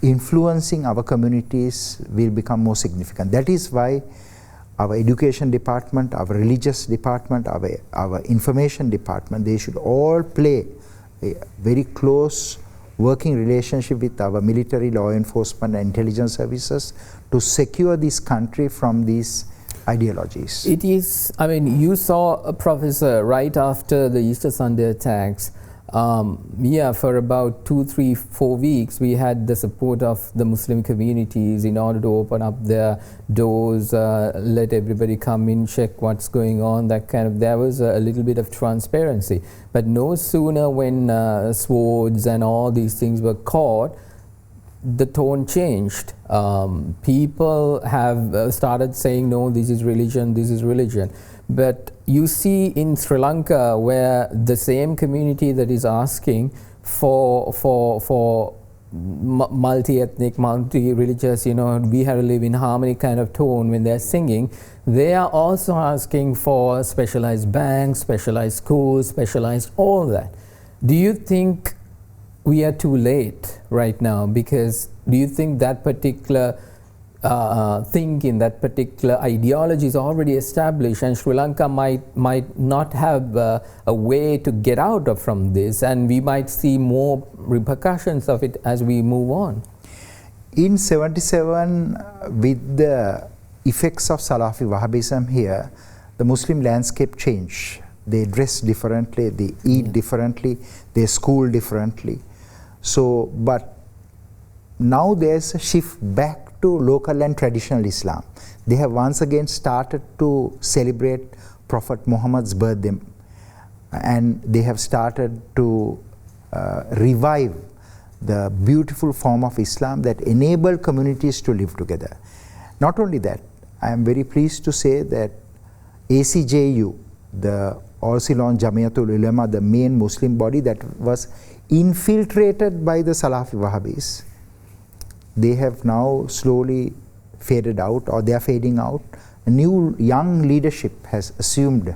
influencing our communities will become more significant. That is why our education department, our religious department, our information department, they should all play a very close working relationship with our military, law enforcement and intelligence services to secure this country from these ideologies. It is, I mean, you saw, Professor, right after the Easter Sunday attacks, for about 2, 3, 4 weeks, we had the support of the Muslim communities in order to open up their doors, let everybody come in, check what's going on, that kind of, there was a little bit of transparency. But no sooner when swords and all these things were caught, the tone changed. People have started saying, no, this is religion, this is religion. But you see in Sri Lanka, where the same community that is asking for multi-ethnic, multi-religious, you know, we have to live in harmony kind of tone when they're singing, they are also asking for specialized banks, specialized schools, specialized all that. Do you think we are too late right now? Because do you think that particular thinking, that particular ideology is already established, and Sri Lanka might not have a way to get out of from this, and we might see more repercussions of it as we move on? In 77, with the effects of Salafi Wahhabism here, the Muslim landscape changed. They dress differently, they eat differently, they school differently. So, but now there's a shift back to local and traditional Islam. They have once again started to celebrate Prophet Muhammad's birthday, and they have started to revive the beautiful form of Islam that enabled communities to live together. Not only that, I am very pleased to say that ACJU, the All Ceylon Jamiatul Ulama, the main Muslim body that was infiltrated by the Salafi Wahhabis, they have now slowly faded out, or they are fading out. A new young leadership has assumed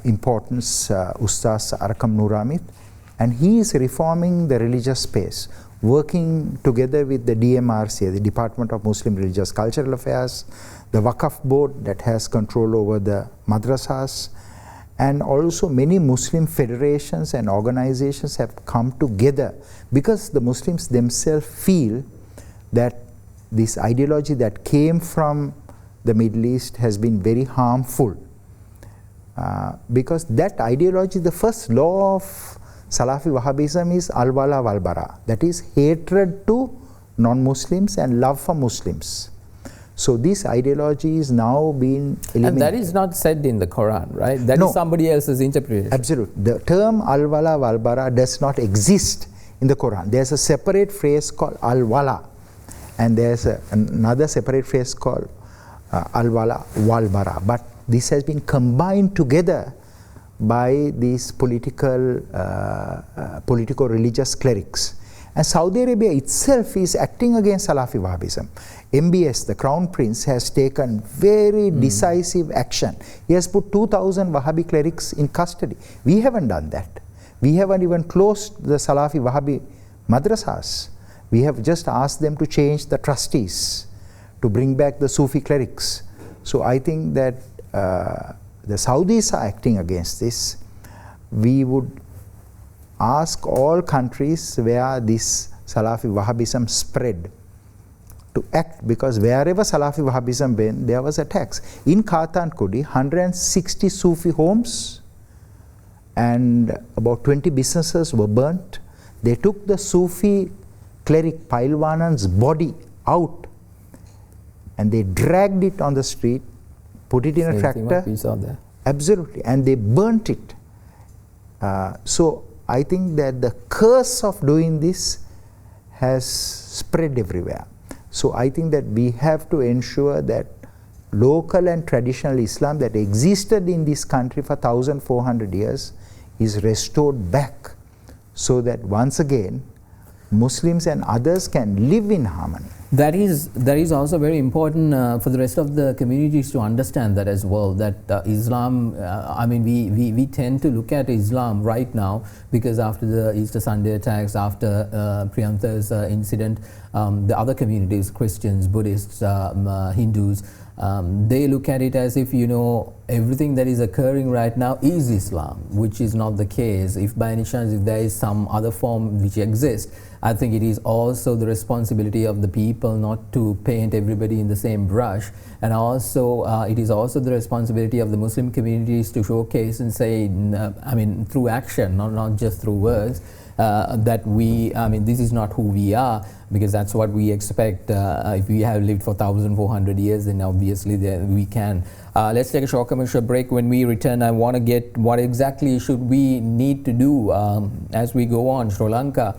importance, Ustaz Arakam Nuramit, and he is reforming the religious space, working together with the DMRC, the Department of Muslim Religious Cultural Affairs, the Waqf board that has control over the madrasas, and also many Muslim federations and organizations have come together, because the Muslims themselves feel that this ideology that came from the Middle East has been very harmful. Because that ideology, the first law of Salafi Wahhabism is al-wala wal-bara, that is hatred to non-Muslims and love for Muslims. So this ideology is now being eliminated. And that is not said in the Quran, right? That is somebody else's interpretation. Absolutely. The term al-wala wal-bara does not exist in the Quran. There's a separate phrase called al-wala. and there's another separate phrase called Al-Wala Wal-Bara. But this has been combined together by these politico-religious clerics. And Saudi Arabia itself is acting against Salafi Wahhabism. MBS, the Crown Prince, has taken very decisive action. He has put 2,000 Wahhabi clerics in custody. We haven't done that. We haven't even closed the Salafi Wahhabi madrasas. We have just asked them to change the trustees, to bring back the Sufi clerics. So I think that the Saudis are acting against this. We would ask all countries where this Salafi Wahhabism spread to act, because wherever Salafi Wahhabism went, there was attacks. In Kathankudi, 160 Sufi homes and about 20 businesses were burnt. They took the Sufi cleric Pailwanan's body out and they dragged it on the street, put it in a tractor. Absolutely, and they burnt it. So I think that the curse of doing this has spread everywhere. So I think that we have to ensure that local and traditional Islam that existed in this country for 1,400 years is restored back, so that once again Muslims and others can live in harmony. That is also very important for the rest of the communities to understand that as well, that Islam, I mean, we tend to look at Islam right now because after the Easter Sunday attacks, after Priyanka's incident, the other communities, Christians, Buddhists, Hindus, they look at it as if, you know, everything that is occurring right now is Islam, which is not the case. If by any chance, if there is some other form which exists, I think it is also the responsibility of the people not to paint everybody in the same brush, and also it is also the responsibility of the Muslim communities to showcase and say, I mean, through action, not just through words, that I mean, this is not who we are, because that's what we expect. If we have lived for 1,400 years, then obviously we can. Let's take a short commercial break. When we return, I want to get what exactly should we need to do as we go on. Sri Lanka,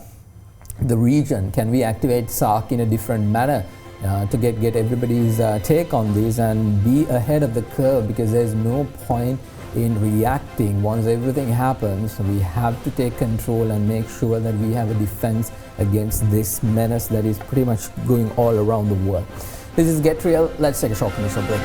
the region, can we activate SARC in a different manner to get everybody's take on this and be ahead of the curve, because there's no point in reacting. Once everything happens, we have to take control and make sure that we have a defense against this menace that is pretty much going all around the world. This is Get Real. Let's take a short commercial break.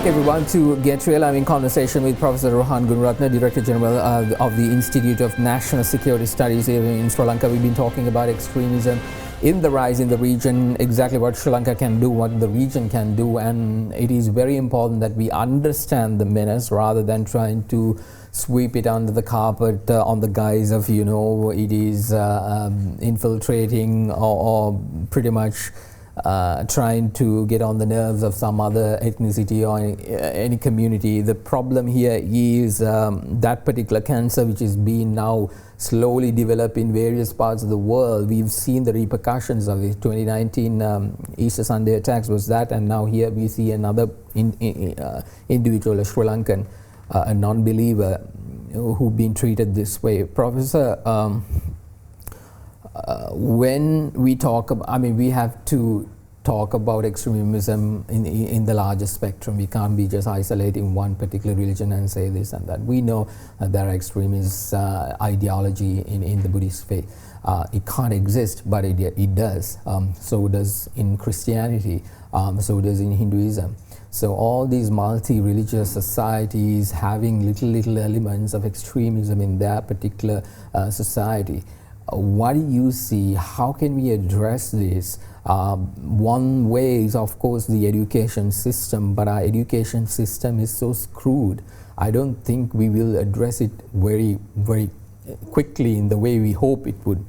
Everyone to Get Real. I'm in conversation with Professor Rohan Gunaratna, Director General of the Institute of National Security Studies here in Sri Lanka. We've been talking about extremism in the rise in the region, exactly what Sri Lanka can do, what the region can do, and it is very important that we understand the menace rather than trying to sweep it under the carpet on the guise of, you know, it is infiltrating or pretty much trying to get on the nerves of some other ethnicity or any community. The problem here is that particular cancer, which is being now slowly developed in various parts of the world. We've seen the repercussions of it. 2019 Easter Sunday attacks was that, and now here we see another individual, a Sri Lankan, a non-believer, who've been treated this way. Professor, when we talk about, I mean, we have to talk about extremism in the larger spectrum. We can't be just isolating one particular religion and say this and that. We know there are extremist ideology in the Buddhist faith. It can't exist, but it does. So does in Christianity, so does in Hinduism. So all these multi-religious societies having little elements of extremism in their particular society. What do you see? How can we address this? One way is, of course, the education system, but our education system is so screwed. I don't think we will address it very quickly in the way we hope it would,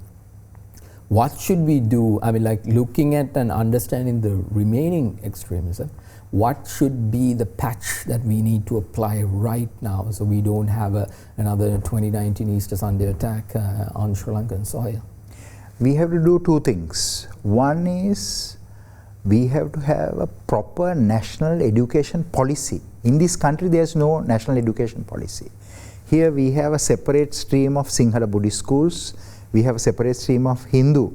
what should we do? I mean, like looking at and understanding the remaining extremism, what should be the patch that we need to apply right now so we don't have another 2019 Easter Sunday attack on Sri Lankan soil? We have to do two things. One is we have to have a proper national education policy. In this country, there's no national education policy. Here we have a separate stream of Sinhala Buddhist schools. We have a separate stream of Hindu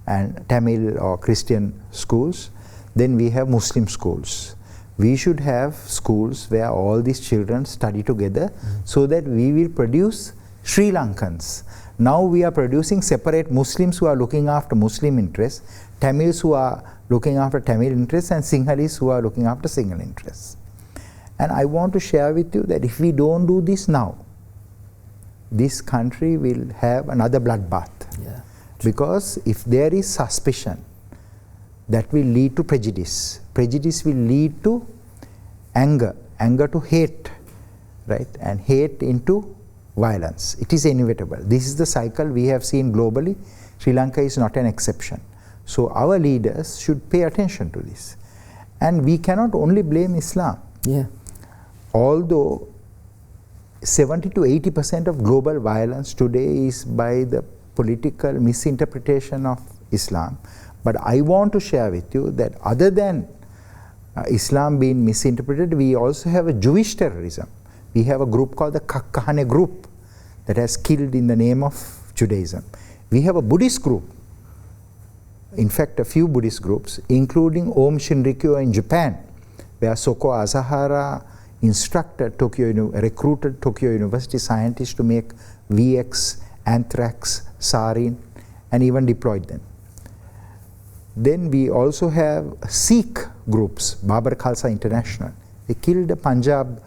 and Tamil or Christian schools. Then we have Muslim schools. We should have schools where all these children study together so that we will produce Sri Lankans. Now we are producing separate Muslims who are looking after Muslim interests, Tamils who are looking after Tamil interests, and Sinhalese who are looking after Sinhala interests. And I want to share with you that if we don't do this now, this country will have another bloodbath. Yeah. Because if there is suspicion, that will lead to prejudice. Prejudice will lead to anger, anger to hate, right? And hate into violence. It is inevitable. This is the cycle we have seen globally. Sri Lanka is not an exception. So our leaders should pay attention to this. And we cannot only blame Islam. Yeah. Although 70 to 80% of global violence today is by the political misinterpretation of Islam. But I want to share with you that other than Islam being misinterpreted, we also have a Jewish terrorism. We have a group called the Kakkahane group that has killed in the name of Judaism. We have a Buddhist group, in fact a few Buddhist groups, including Om Shinrikyo in Japan, where Soko Asahara recruited Tokyo University scientists to make VX, anthrax, sarin, and even deployed them. Then we also have Sikh groups, Babar Khalsa International. They killed the Punjab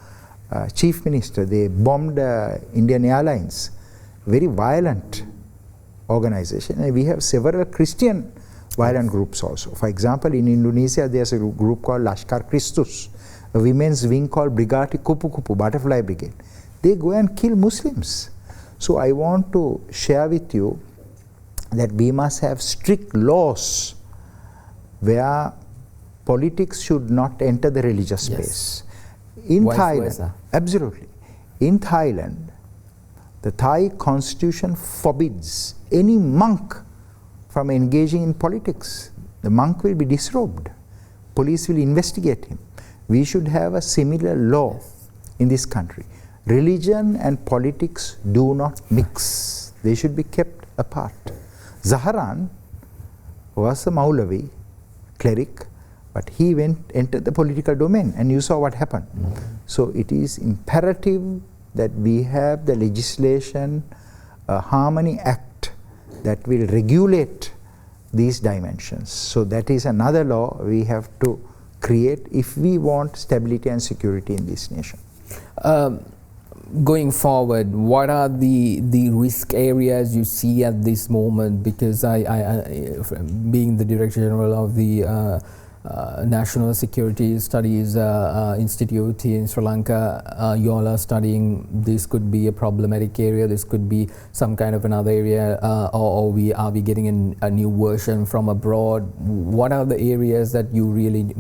chief minister. They bombed Indian Airlines. Very violent organization. And we have several Christian violent groups also. For example, in Indonesia, there's a group called Lashkar Kristus, a women's wing called Brigati Kupu Kupu, Butterfly Brigade. They go and kill Muslims. So I want to share with you that we must have strict laws where politics should not enter the religious space. In Thailand, absolutely. In Thailand, the Thai constitution forbids any monk from engaging in politics. The monk will be disrobed. Police will investigate him. We should have a similar law in this country. Religion and politics do not mix. They should be kept apart. Zaharan was a Maulavi, cleric, but he entered the political domain, and you saw what happened. So it is imperative that we have the legislation, a Harmony Act that will regulate these dimensions. So that is another law we have to create if we want stability and security in this nation. Going forward, what are the risk areas you see at this moment? Because I being the Director General of the National Security Studies Institute in Sri Lanka, you all are studying this could be a problematic area, this could be some kind of another area, or are we getting a new version from abroad? What are the areas that you really,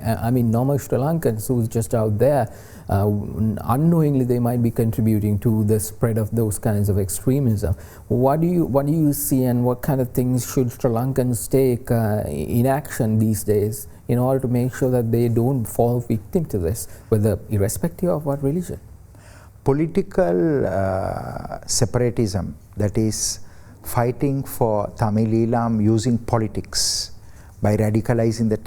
I mean normal Sri Lankans who's just out there, unknowingly they might be contributing to the spread of those kinds of extremism. What do you see, and what kind of things should Sri Lankans take in action these days in order to make sure that they don't fall victim to this, whether irrespective of what religion? Political separatism, that is fighting for Tamileelam using politics by radicalizing the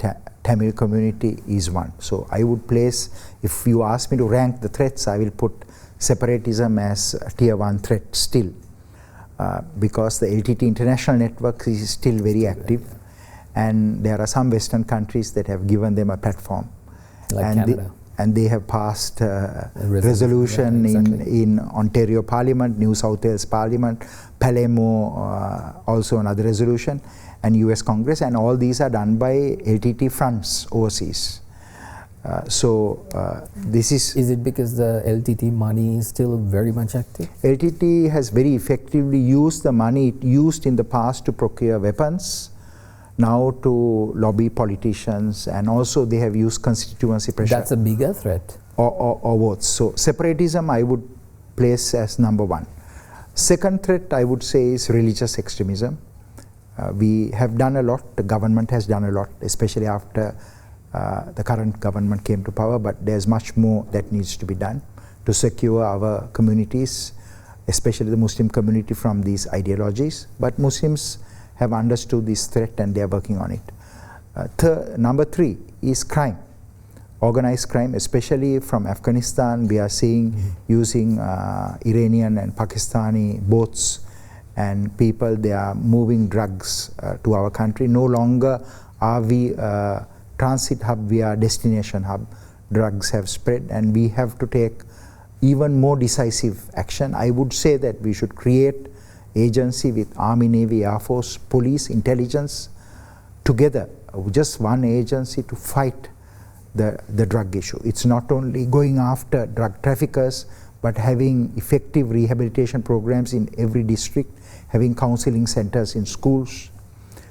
Tamil community is one. So I would place, if you ask me to rank the threats, I will put separatism as a tier 1 threat still, because the LTT international network is still very active, and there are some Western countries that have given them a platform. Like Canada. They have passed a resolution in Ontario Parliament, New South Wales Parliament, Palermo also another resolution, and US Congress, and all these are done by LTT fronts overseas. This is... Is it because the LTT money is still very much active? LTT has very effectively used the money it used in the past to procure weapons, now to lobby politicians, and also they have used constituency pressure. That's a bigger threat. Or votes. So separatism I would place as number one. Second threat I would say is religious extremism. We have done a lot, the government has done a lot, especially after the current government came to power, but there's much more that needs to be done to secure our communities, especially the Muslim community, from these ideologies. But Muslims have understood this threat and they are working on it. Number three is crime. Organized crime, especially from Afghanistan, we are seeing using Iranian and Pakistani boats and people, they are moving drugs to our country. No longer are we a transit hub, we are a destination hub. Drugs have spread and we have to take even more decisive action. I would say that we should create agency with Army, Navy, Air Force, police, intelligence, together, just one agency to fight the drug issue. It's not only going after drug traffickers, but having effective rehabilitation programs in every district, having counseling centers in schools.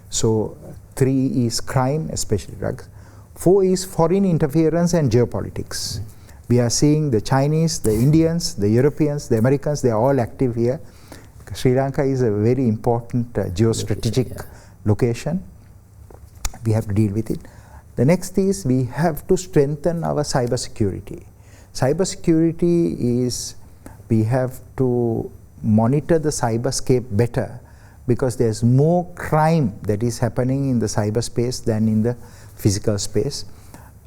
So 3 is crime, especially drugs. 4 is foreign interference and geopolitics. We are seeing the Chinese, the Indians, the Europeans, the Americans, they are all active here. Sri Lanka is a very important geostrategic location. We have to deal with it. The next is we have to strengthen our cyber security. Cyber security is we have to monitor the cyberscape better because there's more crime that is happening in the cyberspace than in the physical space.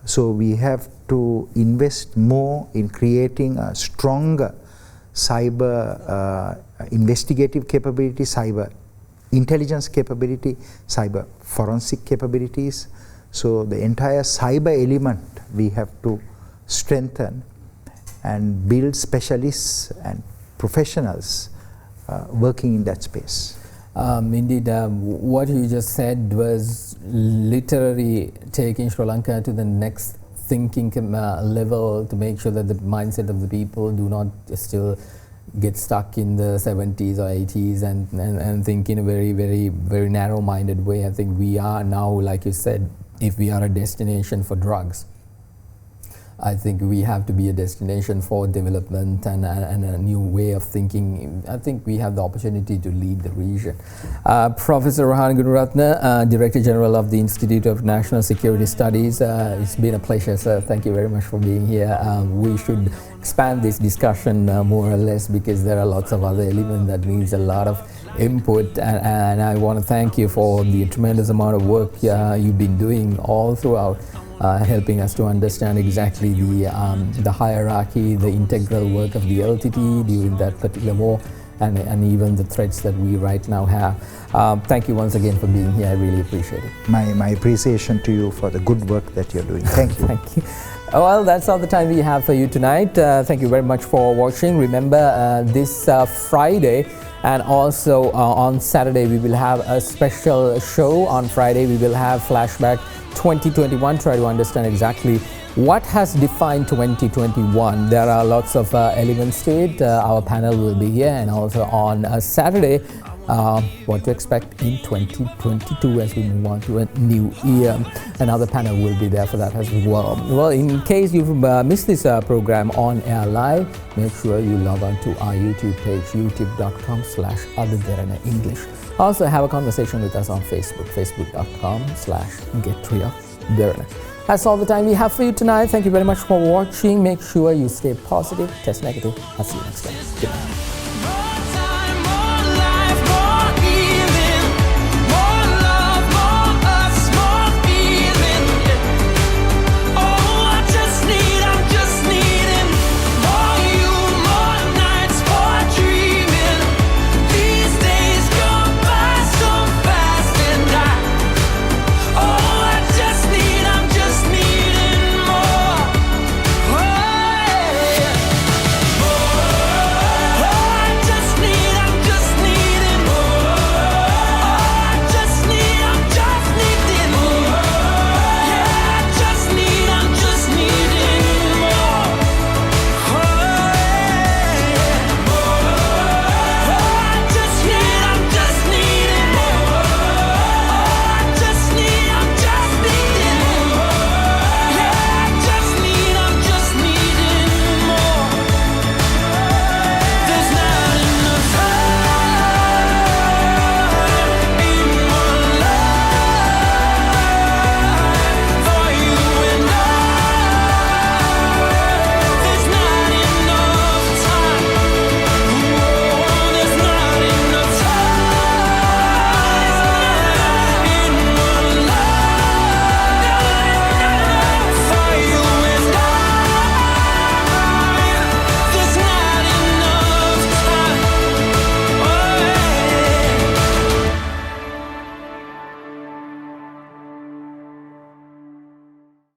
So we have to invest more in creating a stronger cyber investigative capability, cyber intelligence capability, cyber forensic capabilities. So the entire cyber element we have to strengthen and build specialists and professionals working in that space. Indeed, what you just said was literally taking Sri Lanka to the next thinking level to make sure that the mindset of the people do not still get stuck in the 70s or 80s and think in a very narrow-minded way. I think we are now, like you said, if we are a destination for drugs, I think we have to be a destination for development and a new way of thinking. I think we have the opportunity to lead the region. Professor Rohan Gunaratna, Director General of the Institute of National Security Studies, it's been a pleasure, sir. Thank you very much for being here. We should expand this discussion more or less because there are lots of other elements that needs a lot of input, and I want to thank you for the tremendous amount of work you've been doing all throughout, helping us to understand exactly the hierarchy, the integral work of the LTT during that particular war, and even the threats that we right now have. Thank you once again for being here. I really appreciate it. My appreciation to you for the good work that you're doing. Thank you. Thank you. Well, that's all the time we have for you tonight. Thank you very much for watching. Remember, this Friday and also on Saturday we will have a special show. On Friday we will have Flashback 2021, try to understand exactly what has defined 2021. There are lots of elements to it. Our panel will be here, and also on Saturday, what to expect in 2022 as we move on to a new year. Another panel will be there for that as well. Well, in case you've missed this program on air live, make sure you log on to our YouTube page, youtube.com/Derana English. Also have a conversation with us on Facebook, facebook.com/GetRealDerana. That's all the time we have for you tonight. Thank you very much for watching. Make sure you stay positive, test negative. I'll see you next time. Goodbye.